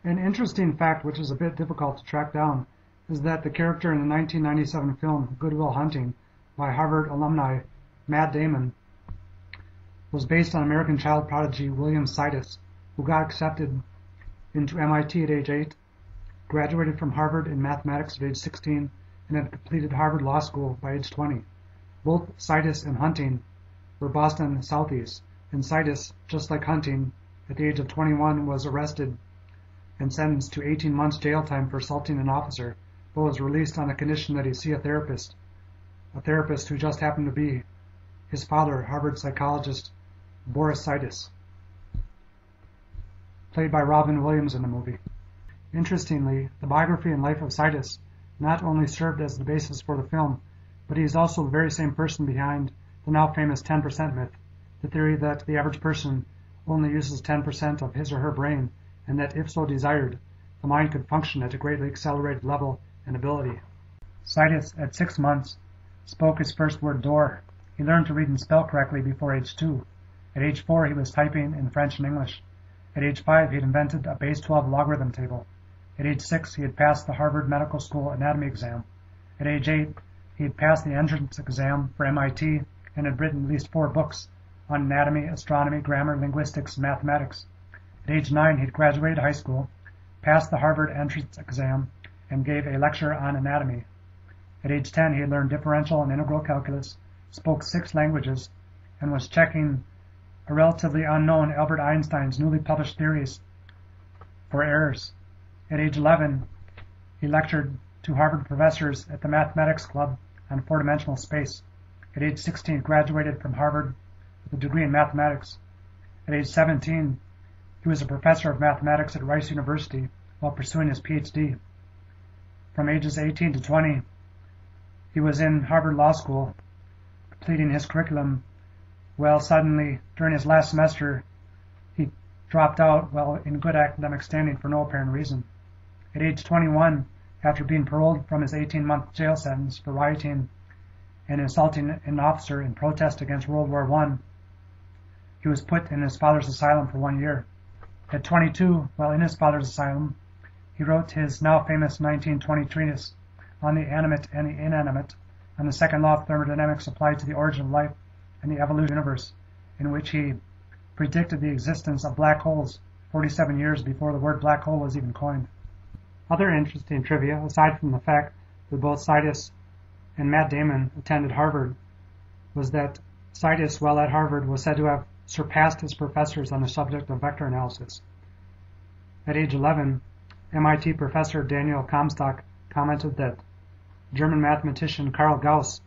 An interesting fact, which is a bit difficult to track down, is that the character in the 1997 film Good Will Hunting by Harvard alumni Matt Damon was based on American child prodigy William Sidis, who got accepted into MIT at age 8, graduated from Harvard in mathematics at age 16, and had completed Harvard Law School by age 20. Both Sidis and Hunting were Boston Southies, and Sidis, just like Hunting, at the age of 21 was arrested and sentenced to 18 months jail time for assaulting an officer, but was released on the condition that he see a therapist who just happened to be his father, Harvard psychologist Boris Sidis, played by Robin Williams in the movie. Interestingly, the biography and life of Sidis not only served as the basis for the film, but he is also the very same person behind the now famous 10% myth, the theory that the average person only uses 10% of his or her brain, and that if so desired, the mind could function at a greatly accelerated level and ability. Sidis, at 6 months, spoke his first word door. He learned to read and spell correctly before age 2. At age 4, he was typing in French and English. At age 5, he had invented a base 12 logarithm table. At age 6, he had passed the Harvard Medical School anatomy exam. At age 8, he had passed the entrance exam for MIT and had written at least 4 books on anatomy, astronomy, grammar, linguistics, and mathematics. At age 9, he had graduated high school, passed the Harvard entrance exam, and gave a lecture on anatomy. At age 10, he had learned differential and integral calculus, spoke 6 languages, and was checking a relatively unknown Albert Einstein's newly published theories for errors. At age 11, he lectured to Harvard professors at the Mathematics Club on four-dimensional space. At age 16, he graduated from Harvard with a degree in mathematics. At age 17, he was a professor of mathematics at Rice University while pursuing his PhD. From ages 18 to 20, he was in Harvard Law School, completing his curriculum, while suddenly, during his last semester, he dropped out while in good academic standing for no apparent reason. At age 21, after being paroled from his 18-month jail sentence for rioting and assaulting an officer in protest against World War I, he was put in his father's asylum for 1 year. At 22, while in his father's asylum, he wrote his now famous 1920 treatise on the animate and the inanimate, on the second law of thermodynamics applied to the origin of life and the evolution of the universe, in which he predicted the existence of black holes 47 years before the word black hole was even coined. Other interesting trivia, aside from the fact that both Sidis and Matt Damon attended Harvard, was that Sidis, while at Harvard, was said to have surpassed his professors on the subject of vector analysis. At age 11, MIT professor Daniel Comstock commented that German mathematician Karl Gauss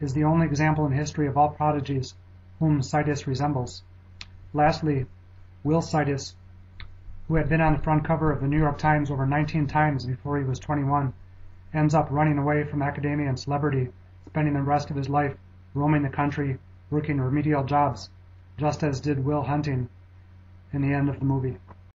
is the only example in history of all prodigies whom Sidis resembles. Lastly, Will Sidis, who had been on the front cover of the New York Times over 19 times before he was 21, ends up running away from academia and celebrity, spending the rest of his life roaming the country, working remedial jobs, just as did Will Hunting in the end of the movie.